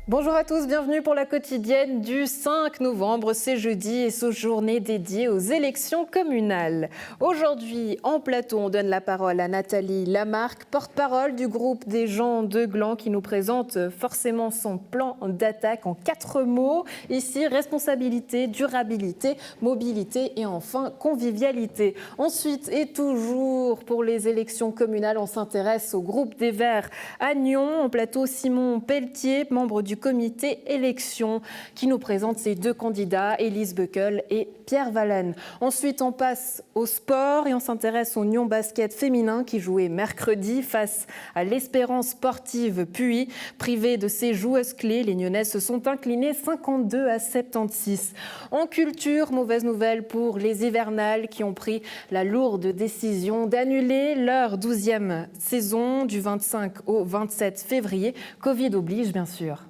Bonjour à tous, bienvenue pour la quotidienne du 5 novembre, c'est jeudi et c'est journée dédiée aux élections communales. Aujourd'hui, en plateau, on donne la parole à Nathalie Lamarque, porte-parole du groupe des gens de Gland, qui nous présente forcément son plan d'attaque en 4 mots. Ici, responsabilité, durabilité, mobilité et enfin convivialité. Ensuite, et toujours pour les élections communales, on s'intéresse au groupe des Verts à Nyon. En plateau, Simon Pelletier, membre du comité élection, qui nous présente ses 2 candidats, Élise Beukel et Pierre Valenne. Ensuite, on passe au sport et on s'intéresse au Nyon Basket féminin qui jouait mercredi face à l'Espérance sportive Puy. Privée de ses joueuses clés, les Nyonnaises se sont inclinées 52-76. En culture, mauvaise nouvelle pour les hivernales qui ont pris la lourde décision d'annuler leur 12e saison du 25 au 27 février. Covid oblige, bien sûr.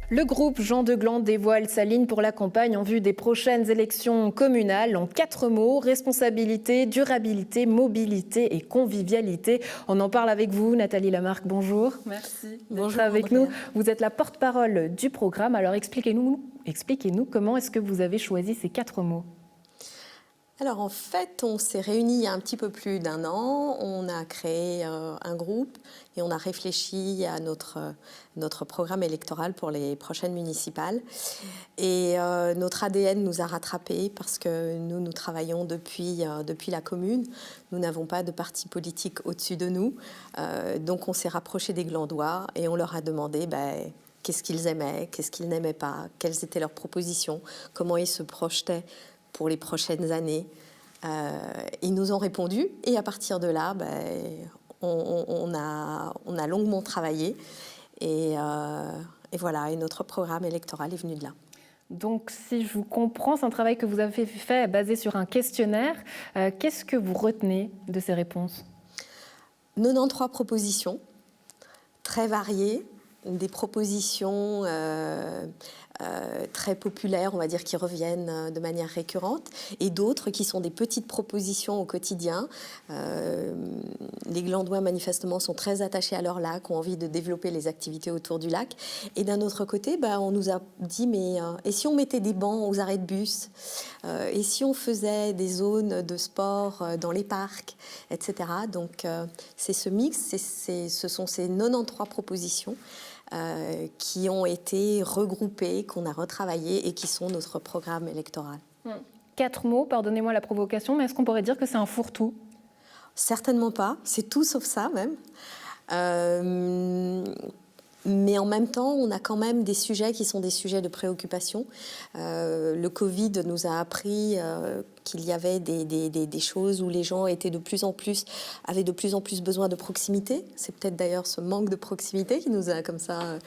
Le groupe Jean de Gland dévoile sa ligne pour la campagne en vue des prochaines élections communales en 4 mots: responsabilité, durabilité, mobilité et convivialité. On en parle avec vous, Nathalie Lamarque, bonjour. Merci d'être avec nous. Vous êtes la porte-parole du programme, alors expliquez-nous comment est-ce que vous avez choisi ces 4 mots. Alors en fait, on s'est réunis il y a un petit peu plus d'1 an, on a créé un groupe et on a réfléchi à notre programme électoral pour les prochaines municipales. Et notre ADN nous a rattrapés parce que nous travaillons depuis la commune. Nous n'avons pas de parti politique au-dessus de nous. Donc on s'est rapproché des Glandois et on leur a demandé qu'est-ce qu'ils aimaient, qu'est-ce qu'ils n'aimaient pas, quelles étaient leurs propositions, comment ils se projetaient pour les prochaines années. Ils nous ont répondu et à partir de là, on a longuement travaillé et voilà, et notre programme électoral est venu de là. Donc, si je vous comprends, c'est un travail que vous avez fait basé sur un questionnaire. Qu'est-ce que vous retenez de ces réponses ? 93 propositions, très variées, des propositions très populaires, on va dire, qui reviennent de manière récurrente, et d'autres qui sont des petites propositions au quotidien. Les Glandois, manifestement, sont très attachés à leur lac, ont envie de développer les activités autour du lac. Et d'un autre côté, on nous a dit, et si on mettait des bancs aux arrêts de bus, et si on faisait des zones de sport dans les parcs, etc. Donc, c'est ce mix, ce sont ces 93 propositions qui ont été regroupés, qu'on a retravaillés et qui sont notre programme électoral. 4 mots, pardonnez-moi la provocation, mais est-ce qu'on pourrait dire que c'est un fourre-tout ? Certainement pas, c'est tout sauf ça même. Mais en même temps, on a quand même des sujets qui sont des sujets de préoccupation. Le Covid nous a appris qu'il y avait des choses où les gens avaient de plus en plus besoin de proximité. C'est peut-être d'ailleurs ce manque de proximité qui nous a comme ça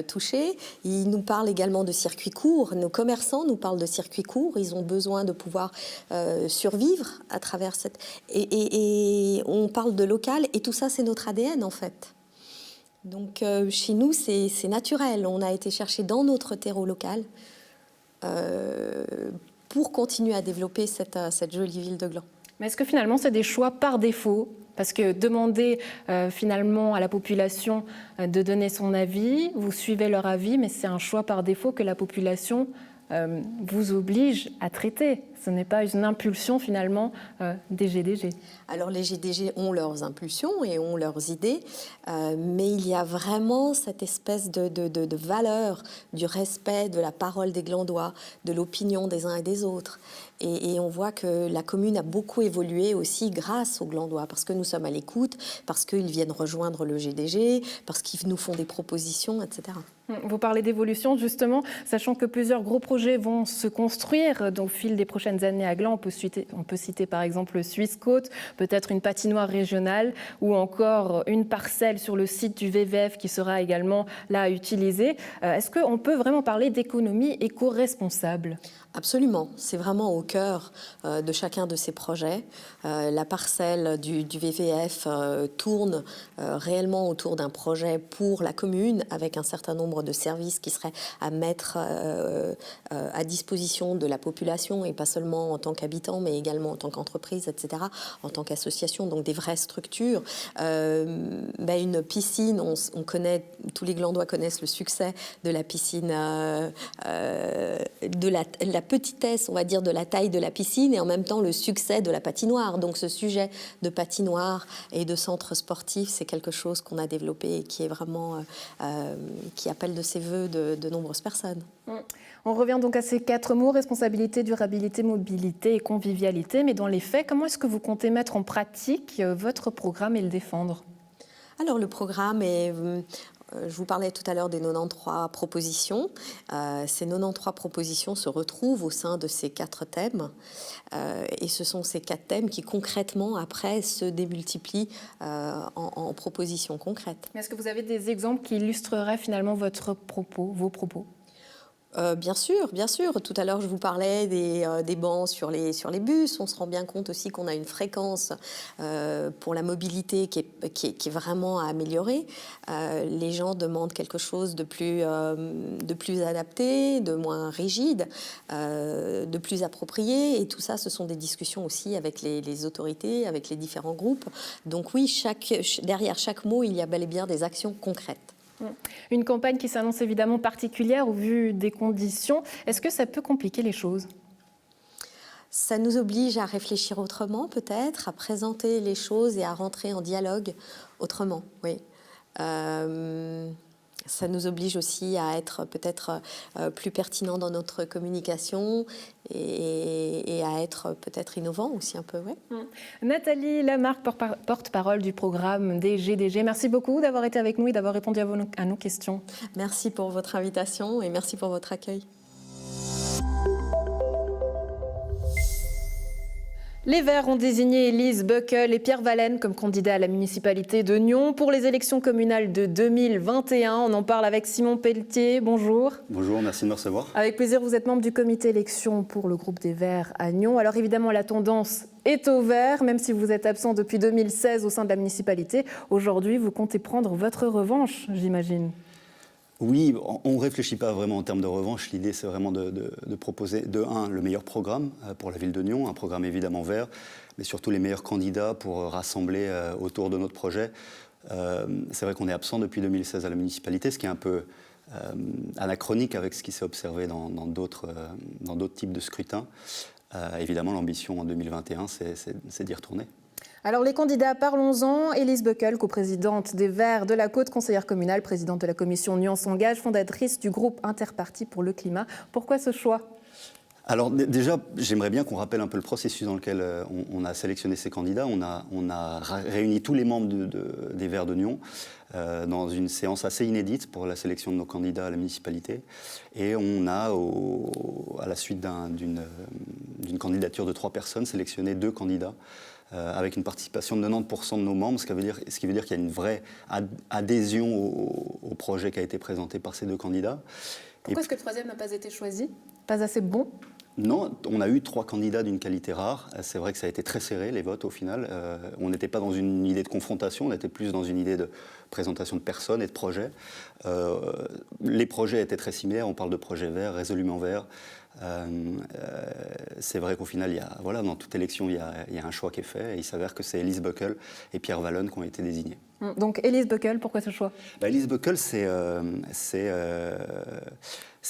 touchés. Il nous parle également de circuits courts. Nos commerçants nous parlent de circuits courts. Ils ont besoin de pouvoir survivre à travers cette... Et on parle de local, et tout ça, c'est notre ADN en fait. Donc chez nous, c'est naturel. On a été chercher dans notre terreau local pour continuer à développer cette jolie ville de Gland. Mais est-ce que finalement, c'est des choix par défaut ? Parce que demander finalement à la population de donner son avis, vous suivez leur avis, mais c'est un choix par défaut que la population vous oblige à traiter. Ce n'est pas une impulsion finalement des GDG. Alors les GDG ont leurs impulsions et ont leurs idées, mais il y a vraiment cette espèce de valeur du respect de la parole des Glandois, de l'opinion des uns et des autres. Et on voit que la commune a beaucoup évolué aussi grâce aux Glandois, parce que nous sommes à l'écoute, parce qu'ils viennent rejoindre le GDG, parce qu'ils nous font des propositions, etc. Vous parlez d'évolution justement, sachant que plusieurs gros projets vont se construire au fil des prochaines années à Gland. On peut citer par exemple le Suisse Côte, peut-être une patinoire régionale ou encore une parcelle sur le site du VVF qui sera également là à utiliser. Est-ce qu'on peut vraiment parler d'économie éco-responsable ? Absolument, c'est vraiment au cœur de chacun de ces projets. La parcelle du VVF tourne réellement autour d'un projet pour la commune avec un certain nombre de services qui seraient à mettre à disposition de la population et pas seulement en tant qu'habitant mais également en tant qu'entreprise, etc., en tant qu'association, donc des vraies structures. Une piscine, on connaît, tous les Glandois connaissent le succès de la piscine, de la petitesse, on va dire, de la taille de la piscine et en même temps le succès de la patinoire. Donc ce sujet de patinoire et de centre sportif, c'est quelque chose qu'on a développé et qui est vraiment, qui appelle de ses voeux de nombreuses personnes. On revient donc à ces 4 mots, responsabilité, durabilité, mobilité et convivialité. Mais dans les faits, comment est-ce que vous comptez mettre en pratique votre programme et le défendre ? Alors le programme est... Je vous parlais tout à l'heure des 93 propositions. Ces 93 propositions se retrouvent au sein de ces 4 thèmes. Et ce sont ces 4 thèmes qui, concrètement, après, se démultiplient en propositions concrètes. Mais est-ce que vous avez des exemples qui illustreraient finalement vos propos ? Bien sûr, bien sûr. Tout à l'heure, je vous parlais des bancs sur les bus. On se rend bien compte aussi qu'on a une fréquence pour la mobilité qui est vraiment à améliorer. Les gens demandent quelque chose de plus adapté, de moins rigide, de plus approprié. Et tout ça, ce sont des discussions aussi avec les autorités, avec les différents groupes. Donc oui, derrière chaque mot, il y a bel et bien des actions concrètes. Une campagne qui s'annonce évidemment particulière au vu des conditions. Est-ce que ça peut compliquer les choses ? Ça nous oblige à réfléchir autrement, peut-être, à présenter les choses et à rentrer en dialogue autrement, oui. Ça nous oblige aussi à être peut-être plus pertinent dans notre communication et à être peut-être innovant aussi un peu. Ouais. Nathalie Lamarque, porte-parole du programme des GDG. Merci beaucoup d'avoir été avec nous et d'avoir répondu à nos questions. Merci pour votre invitation et merci pour votre accueil. Les Verts ont désigné Élise Beukel et Pierre Vallenne comme candidats à la municipalité de Nyons pour les élections communales de 2021. On en parle avec Simon Pelletier. Bonjour. Bonjour, merci de me recevoir. Avec plaisir, vous êtes membre du comité élection pour le groupe des Verts à Nyons. Alors évidemment, la tendance est au vert, même si vous êtes absent depuis 2016 au sein de la municipalité. Aujourd'hui, vous comptez prendre votre revanche, j'imagine. Oui, on ne réfléchit pas vraiment en termes de revanche. L'idée, c'est vraiment de proposer, le meilleur programme pour la ville de Nyons, un programme évidemment vert, mais surtout les meilleurs candidats pour rassembler autour de notre projet. C'est vrai qu'on est absent depuis 2016 à la municipalité, ce qui est un peu anachronique avec ce qui s'est observé dans d'autres types de scrutins. Évidemment, l'ambition en 2021, c'est d'y retourner. Alors les candidats, parlons-en. Élise Beukel, coprésidente des Verts de la Côte, conseillère communale, présidente de la commission Nyons s'engage, fondatrice du groupe Interparti pour le climat. Pourquoi ce choix ? Alors déjà, j'aimerais bien qu'on rappelle un peu le processus dans lequel on a sélectionné ces candidats. On a réuni tous les membres des Verts de Nyons dans une séance assez inédite pour la sélection de nos candidats à la municipalité. Et on a, à la suite d'une candidature de 3 personnes, sélectionné 2 candidats avec une participation de 90% de nos membres, ce qui veut dire qu'il y a une vraie adhésion au projet qui a été présenté par ces 2 candidats. Pourquoi est-ce que le 3e n'a pas été choisi ? Pas assez bon ? Non, on a eu 3 candidats d'une qualité rare. C'est vrai que ça a été très serré, les votes, au final. On n'était pas dans une idée de confrontation, on était plus dans une idée de présentation de personnes et de projets. Les projets étaient très similaires, on parle de projets verts, résolument verts. C'est vrai qu'au final, dans toute élection, il y a un choix qui est fait. Et il s'avère que c'est Élise Beukel et Pierre Vallenne qui ont été désignés. Donc Élise Beukel, pourquoi ce choix ? Élise Beukel, c'est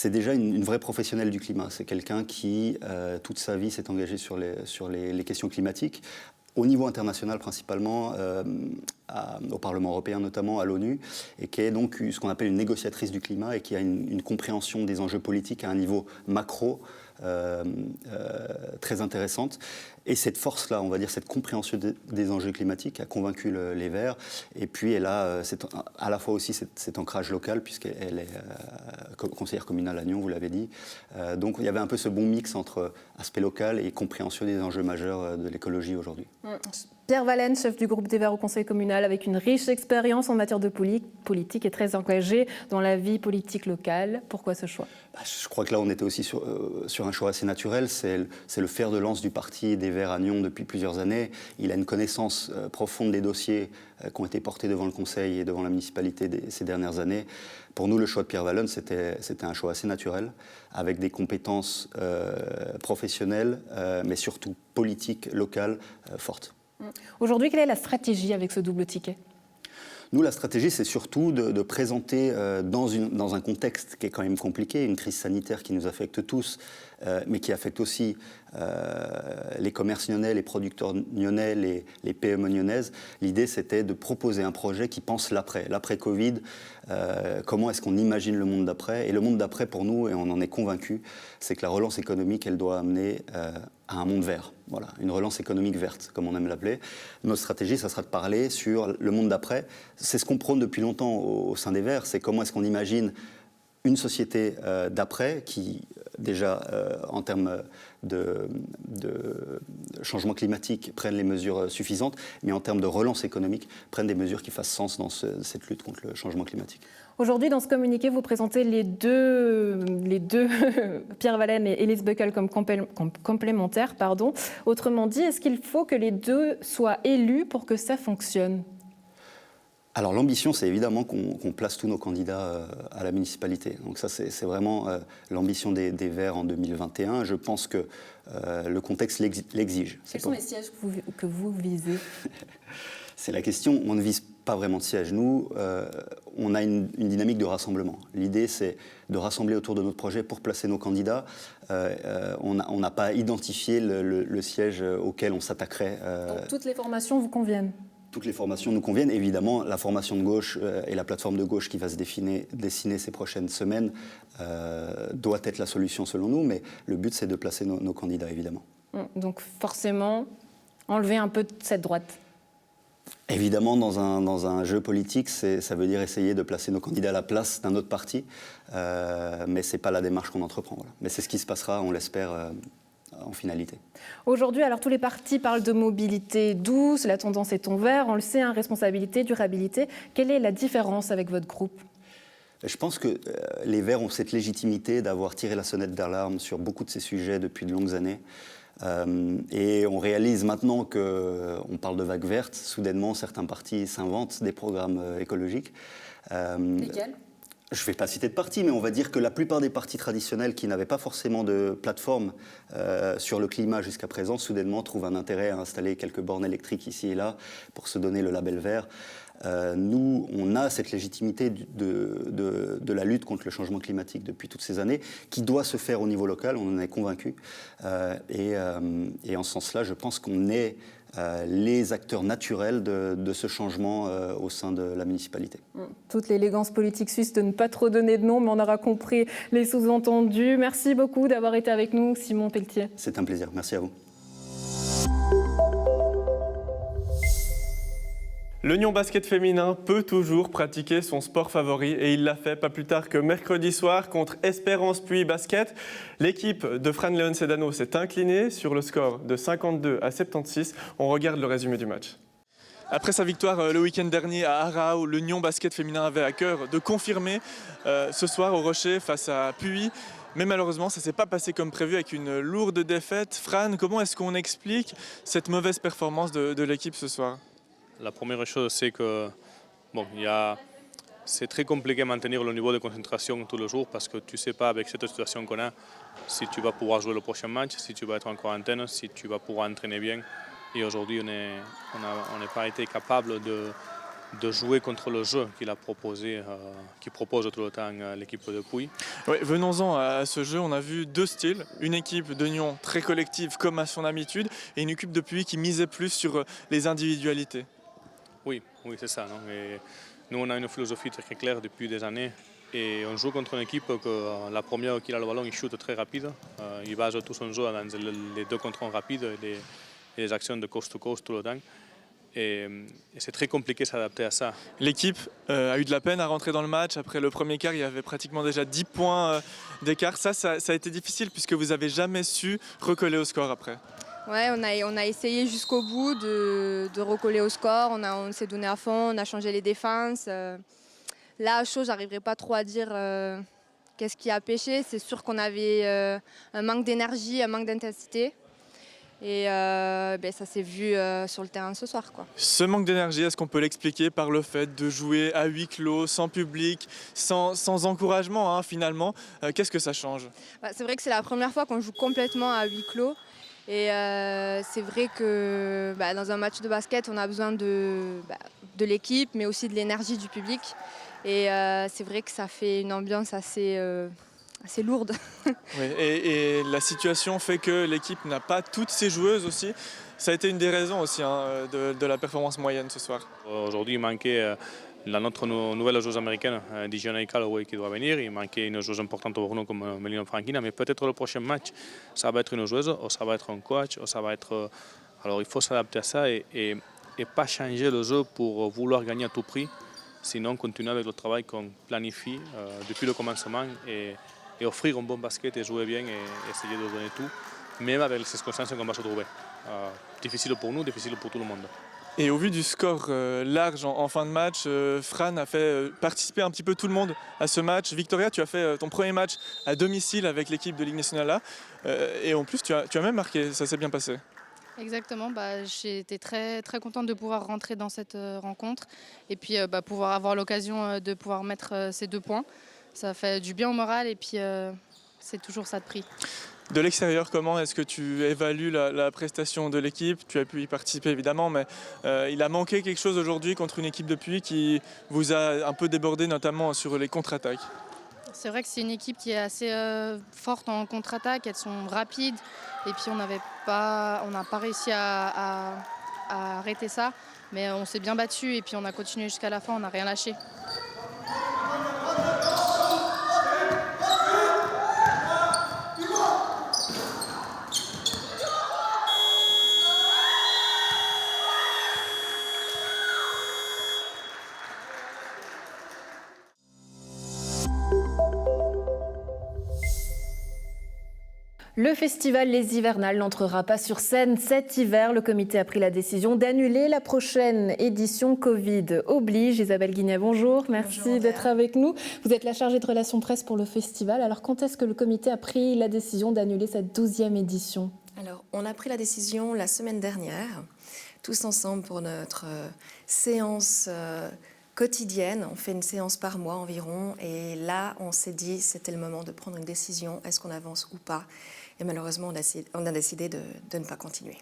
déjà une vraie professionnelle du climat. C'est quelqu'un qui, toute sa vie, s'est engagé sur les questions climatiques, au niveau international principalement, au Parlement européen notamment, à l'ONU, et qui est donc ce qu'on appelle une négociatrice du climat et qui a une compréhension des enjeux politiques à un niveau macro très intéressante. Et cette force-là, on va dire cette compréhension des enjeux climatiques a convaincu les Verts. Et puis elle a à la fois aussi cet ancrage local, puisqu'elle est conseillère communale à Nyon, vous l'avez dit. Donc il y avait un peu ce bon mix entre aspect local et compréhension des enjeux majeurs de l'écologie aujourd'hui. Pierre Vallenne, chef du groupe des Verts au Conseil communal, avec une riche expérience en matière de politique et très engagé dans la vie politique locale. Pourquoi ce choix ? Je crois que là, on était aussi sur un choix assez naturel. C'est le fer de lance du parti des Verts à Nyon depuis plusieurs années. Il a une connaissance profonde des dossiers qui ont été portés devant le Conseil et devant la municipalité ces dernières années. Pour nous, le choix de Pierre Vallenne, c'était un choix assez naturel, avec des compétences professionnelles, mais surtout politiques, locales, fortes. Aujourd'hui, quelle est la stratégie avec ce double ticket ? Nous, la stratégie, c'est surtout de présenter dans un contexte qui est quand même compliqué, une crise sanitaire qui nous affecte tous, mais qui affecte aussi les commerces nyonnais, les producteurs nyonnais, les PME nyonnaises. L'idée, c'était de proposer un projet qui pense l'après-Covid. Comment est-ce qu'on imagine le monde d'après ? Et le monde d'après, pour nous, et on en est convaincus, c'est que la relance économique, elle doit amener à un monde vert. Voilà, une relance économique verte, comme on aime l'appeler. Notre stratégie, ça sera de parler sur le monde d'après. C'est ce qu'on prône depuis longtemps au sein des Verts, c'est comment est-ce qu'on imagine une société d'après qui, déjà, en termes de changement climatique, prenne les mesures suffisantes, mais en termes de relance économique, prenne des mesures qui fassent sens dans cette lutte contre le changement climatique. Aujourd'hui, dans ce communiqué, vous présentez les deux Pierre Vallenne et Élise Beukel comme complémentaires. Autrement dit, est-ce qu'il faut que les deux soient élus pour que ça fonctionne ? Alors l'ambition, c'est évidemment qu'on place tous nos candidats à la municipalité. Donc ça, c'est vraiment l'ambition des Verts en 2021. Je pense que le contexte l'exige. Quels sont les sièges que vous visez ? C'est la question. On ne vise pas vraiment de sièges. Nous, on a une dynamique de rassemblement. L'idée, c'est de rassembler autour de notre projet pour placer nos candidats. On n'a pas identifié le siège auquel on s'attaquerait. Donc toutes les formations vous conviennent ? Toutes les formations nous conviennent. Évidemment, la formation de gauche et la plateforme de gauche qui va se dessiner ces prochaines semaines doit être la solution selon nous, mais le but, c'est de placer nos candidats, évidemment. Donc forcément, enlever un peu de cette droite. Évidemment, dans un jeu politique, ça veut dire essayer de placer nos candidats à la place d'un autre parti, mais ce n'est pas la démarche qu'on entreprend. Voilà. Mais c'est ce qui se passera, on l'espère, en finalité. Aujourd'hui, alors tous les partis parlent de mobilité douce, la tendance est ton vert, on le sait, responsabilité, durabilité. Quelle est la différence avec votre groupe ? Je pense que les Verts ont cette légitimité d'avoir tiré la sonnette d'alarme sur beaucoup de ces sujets depuis de longues années. Et on réalise maintenant qu'on parle de vague verte. Soudainement, certains partis s'inventent des programmes écologiques. Lesquels ? Je ne vais pas citer de partis, mais on va dire que la plupart des partis traditionnels qui n'avaient pas forcément de plateforme sur le climat jusqu'à présent, soudainement trouvent un intérêt à installer quelques bornes électriques ici et là pour se donner le label vert. Nous, on a cette légitimité de la lutte contre le changement climatique depuis toutes ces années, qui doit se faire au niveau local, on en est convaincus. Et en ce sens-là, je pense qu'on est les acteurs naturels de ce changement au sein de la municipalité. Toute l'élégance politique suisse de ne pas trop donner de nom, mais on aura compris les sous-entendus. Merci beaucoup d'avoir été avec nous, Simon Pelletier. C'est un plaisir, merci à vous. Le Nyon basket féminin peut toujours pratiquer son sport favori et il l'a fait pas plus tard que mercredi soir contre Espérance Puy Basket. L'équipe de Fran Leon Sedano s'est inclinée sur le score de 52-76. On regarde le résumé du match. Après sa victoire le week-end dernier à Aarau, le Nyon basket féminin avait à cœur de confirmer ce soir au Rocher face à Puy. Mais malheureusement, ça ne s'est pas passé comme prévu avec une lourde défaite. Fran, comment est-ce qu'on explique cette mauvaise performance de l'équipe ce soir ? La première chose, c'est que c'est très compliqué de maintenir le niveau de concentration tous les jours parce que tu ne sais pas avec cette situation qu'on a si tu vas pouvoir jouer le prochain match, si tu vas être en quarantaine, si tu vas pouvoir entraîner bien. Et aujourd'hui, on n'a pas été capable de jouer contre le jeu qu'il a proposé, qui propose tout le temps l'équipe de Puy. Oui, venons-en à ce jeu. On a vu deux styles. Une équipe de Nyon très collective comme à son habitude et une équipe de Puy qui misait plus sur les individualités. Oui, c'est ça. Non? Et nous, on a une philosophie très claire depuis des années. Et on joue contre une équipe que la première qui a le ballon, il shoot très rapide. Il base tout son jeu dans les 2 contre 1 rapides. et les actions de coast-to-coast tout le temps. Et c'est très compliqué de s'adapter à ça. L'équipe a eu de la peine à rentrer dans le match. Après le premier quart, il y avait pratiquement déjà 10 points d'écart. Ça a été difficile puisque vous n'avez jamais su recoller au score après. Ouais, on a essayé jusqu'au bout de recoller au score. On s'est donné à fond, on a changé les défenses. Là, à chaud, j'arriverai pas trop à dire qu'est-ce qui a pêché. C'est sûr qu'on avait un manque d'énergie, un manque d'intensité. Et ça s'est vu sur le terrain ce soir, quoi. Ce manque d'énergie, est-ce qu'on peut l'expliquer par le fait de jouer à huis clos, sans public, sans encouragement hein, finalement qu'est-ce que ça change? C'est vrai que c'est la première fois qu'on joue complètement à huis clos. Et c'est vrai que dans un match de basket, on a besoin de l'équipe, mais aussi de l'énergie du public. Et c'est vrai que ça fait une ambiance assez lourde. Oui, et la situation fait que l'équipe n'a pas toutes ses joueuses aussi. Ça a été une des raisons aussi hein, de la performance moyenne ce soir. Aujourd'hui, il manquait notre nouvelle joueuse américaine, Dijonai Calloway, qui doit venir. Il manquait une joueuse importante pour nous comme Melina Franchina, mais peut-être le prochain match, ça va être une joueuse, ou ça va être un coach, ou ça va être... Alors il faut s'adapter à ça et pas changer le jeu pour vouloir gagner à tout prix, sinon continuer avec le travail qu'on planifie depuis le commencement et offrir un bon basket et jouer bien et essayer de donner tout, même avec les circonstances qu'on va se trouver. Difficile pour nous, difficile pour tout le monde. Et au vu du score large en fin de match, Fran a fait participer un petit peu tout le monde à ce match. Victoria, tu as fait ton premier match à domicile avec l'équipe de Ligue Nationale A. Et en plus, tu as même marqué, ça s'est bien passé. Exactement, j'ai été très, très contente de pouvoir rentrer dans cette rencontre et puis pouvoir avoir l'occasion de pouvoir mettre ces 2 points. Ça fait du bien au moral et puis c'est toujours ça de prix. De l'extérieur, comment est-ce que tu évalues la prestation de l'équipe? Tu as pu y participer évidemment, mais il a manqué quelque chose aujourd'hui contre une équipe de Puy qui vous a un peu débordé, notamment sur les contre-attaques. C'est vrai que c'est une équipe qui est assez forte en contre-attaque, elles sont rapides et puis on n'a pas réussi à arrêter ça, mais on s'est bien battu et puis on a continué jusqu'à la fin, on n'a rien lâché. Le festival Les Hivernales n'entrera pas sur scène cet hiver. Le comité a pris la décision d'annuler la prochaine édition. Covid oblige. Isabelle Guignet, bonjour. Merci d'être avec nous. Vous êtes la chargée de relations presse pour le festival. Alors, quand est-ce que le comité a pris la décision d'annuler cette 12e édition? Alors, on a pris la décision la semaine dernière, tous ensemble pour notre séance quotidienne. On fait une séance par mois environ. Et là, on s'est dit c'était le moment de prendre une décision. Est-ce qu'on avance ou pas? Et malheureusement, on a décidé de ne pas continuer.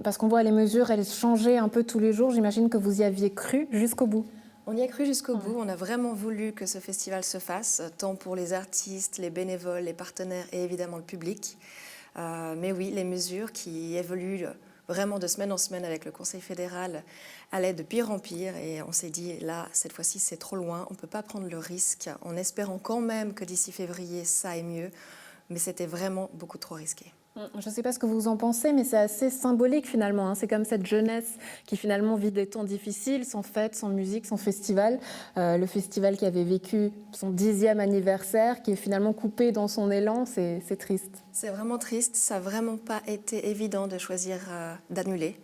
Parce qu'on voit les mesures, elles changeaient un peu tous les jours. J'imagine que vous y aviez cru jusqu'au bout. On y a cru jusqu'au bout. On a vraiment voulu que ce festival se fasse, tant pour les artistes, les bénévoles, les partenaires et évidemment le public. Mais oui, les mesures qui évoluent vraiment de semaine en semaine avec le Conseil fédéral allaient de pire en pire. Et on s'est dit, là, cette fois-ci, c'est trop loin. On ne peut pas prendre le risque en espérant quand même que d'ici février, ça aille mieux. Mais c'était vraiment beaucoup trop risqué. Je ne sais pas ce que vous en pensez, mais c'est assez symbolique finalement. C'est comme cette jeunesse qui finalement vit des temps difficiles, sans fête, sans musique, sans festival. Le festival qui avait vécu son 10e anniversaire, qui est finalement coupé dans son élan, c'est triste. C'est vraiment triste. Ça n'a vraiment pas été évident de choisir d'annuler.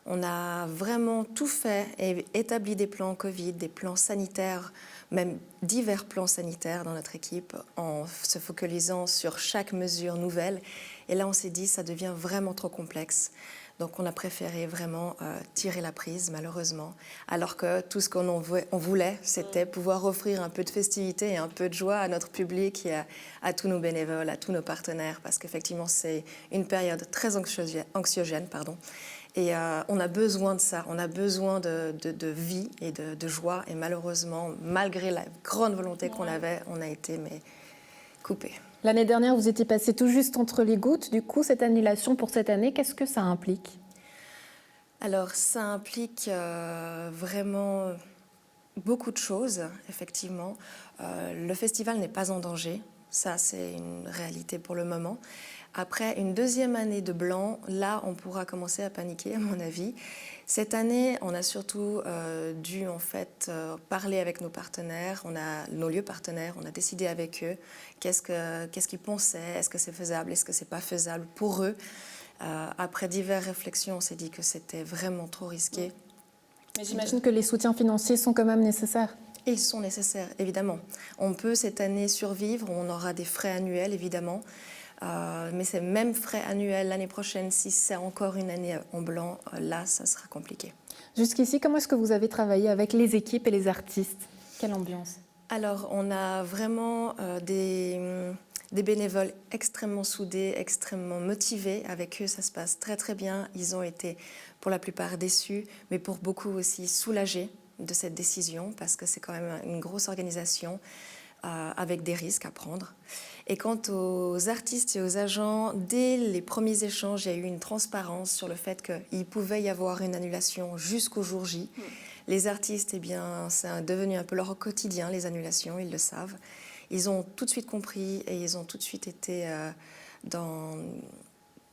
On a vraiment tout fait et établi des plans Covid, des plans sanitaires, même divers plans sanitaires dans notre équipe, en se focalisant sur chaque mesure nouvelle. Et là, on s'est dit, ça devient vraiment trop complexe. Donc, on a préféré vraiment tirer la prise, malheureusement. Alors que tout ce qu'on voulait, c'était pouvoir offrir un peu de festivité et un peu de joie à notre public et à tous nos bénévoles, à tous nos partenaires. Parce qu'effectivement, c'est une période très anxiogène. Et on a besoin de ça, on a besoin de vie et de joie. Et malheureusement, malgré la grande volonté qu'on avait, on a été coupés. L'année dernière, vous étiez passé tout juste entre les gouttes. Du coup, cette annulation pour cette année, qu'est-ce que ça implique? Alors, ça implique vraiment beaucoup de choses, effectivement. Le festival n'est pas en danger. Ça, c'est une réalité pour le moment. Après une deuxième année de blanc, là, on pourra commencer à paniquer, à mon avis. Cette année, on a surtout dû en fait parler avec nos partenaires, nos lieux partenaires, on a décidé avec eux qu'est-ce qu'ils pensaient, est-ce que c'est faisable, est-ce que c'est pas faisable pour eux. Après diverses réflexions, on s'est dit que c'était vraiment trop risqué. Mais j'imagine que les soutiens financiers sont quand même nécessaires. Et ils sont nécessaires, évidemment. On peut cette année survivre, on aura des frais annuels, évidemment. Mais ces mêmes frais annuels l'année prochaine, si c'est encore une année en blanc, là, ça sera compliqué. Jusqu'ici, comment est-ce que vous avez travaillé avec les équipes et les artistes? Quelle ambiance? Alors, on a vraiment des bénévoles extrêmement soudés, extrêmement motivés. Avec eux, ça se passe très très bien. Ils ont été pour la plupart déçus, mais pour beaucoup aussi soulagés de cette décision, parce que c'est quand même une grosse organisation avec des risques à prendre. Et quant aux artistes et aux agents, dès les premiers échanges, il y a eu une transparence sur le fait qu'il pouvait y avoir une annulation jusqu'au jour J. Les artistes, eh bien, c'est devenu un peu leur quotidien, les annulations, ils le savent. Ils ont tout de suite compris et ils ont tout de suite été dans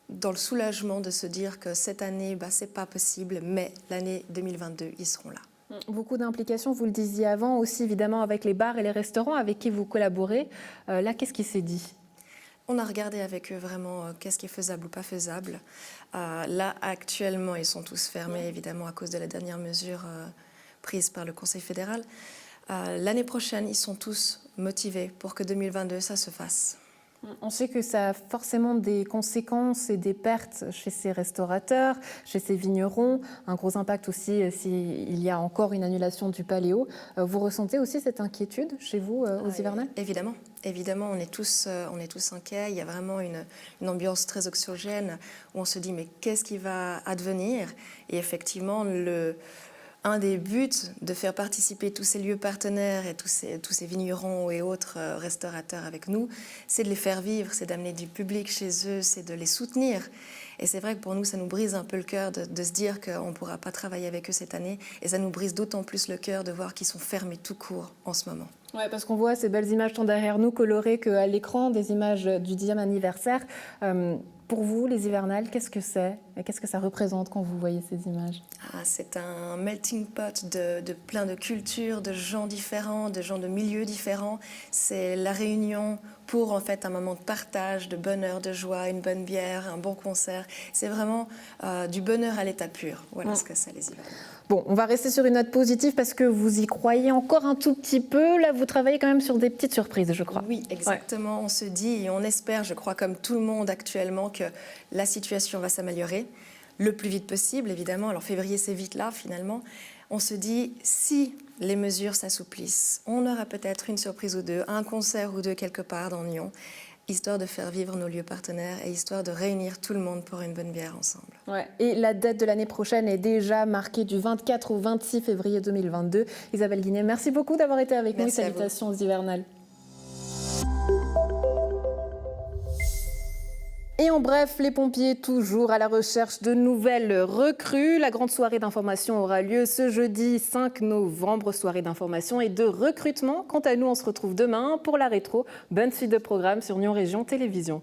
le soulagement de se dire que cette année, c'est pas possible, mais l'année 2022, ils seront là. Beaucoup d'implications, vous le disiez avant, aussi évidemment avec les bars et les restaurants avec qui vous collaborez. Là, qu'est-ce qui s'est dit? On a regardé avec eux vraiment qu'est-ce qui est faisable ou pas faisable. Là, actuellement, ils sont tous fermés, évidemment, à cause de la dernière mesure prise par le Conseil fédéral. L'année prochaine, ils sont tous motivés pour que 2022, ça se fasse. On sait que ça a forcément des conséquences et des pertes chez ces restaurateurs, chez ces vignerons, un gros impact aussi s'il y a encore une annulation du paléo. Vous ressentez aussi cette inquiétude chez vous aux hivernales? Évidemment, évidemment, on est tous inquiets. Il y a vraiment une ambiance très anxiogène où on se dit mais qu'est-ce qui va advenir? Et effectivement, un des buts de faire participer tous ces lieux partenaires et tous ces vignerons et autres restaurateurs avec nous, c'est de les faire vivre, c'est d'amener du public chez eux, c'est de les soutenir. Et c'est vrai que pour nous, ça nous brise un peu le cœur de se dire qu'on ne pourra pas travailler avec eux cette année. Et ça nous brise d'autant plus le cœur de voir qu'ils sont fermés tout court en ce moment. Oui, parce qu'on voit ces belles images sont derrière nous, colorées qu'à l'écran, des images du 10e anniversaire. Pour vous, les hivernales, qu'est-ce que c'est? Et qu'est-ce que ça représente quand vous voyez ces images? C'est un melting pot de plein de cultures, de gens différents, de gens de milieux différents. C'est la réunion pour en fait un moment de partage, de bonheur, de joie, une bonne bière, un bon concert. C'est vraiment du bonheur à l'état pur. Voilà ce que c'est les hivernales. Bon, on va rester sur une note positive parce que vous y croyez encore un tout petit peu. Là, vous travaillez quand même sur des petites surprises, je crois. Oui, exactement. Ouais. On se dit et on espère, je crois, comme tout le monde actuellement, que la situation va s'améliorer le plus vite possible, évidemment. Alors, février, c'est vite là, finalement. On se dit, si les mesures s'assouplissent, on aura peut-être une surprise ou deux, un concert ou deux quelque part dans Nyon, histoire de faire vivre nos lieux partenaires et histoire de réunir tout le monde pour une bonne bière ensemble. Ouais. Et la date de l'année prochaine est déjà marquée du 24 au 26 février 2022. Isabelle Guinet, merci beaucoup d'avoir été avec nous. Salutations aux hivernales. Et en bref, les pompiers toujours à la recherche de nouvelles recrues. La grande soirée d'information aura lieu ce jeudi 5 novembre, soirée d'information et de recrutement. Quant à nous, on se retrouve demain pour la rétro. Bonne suite de programme sur Nyon Région Télévision.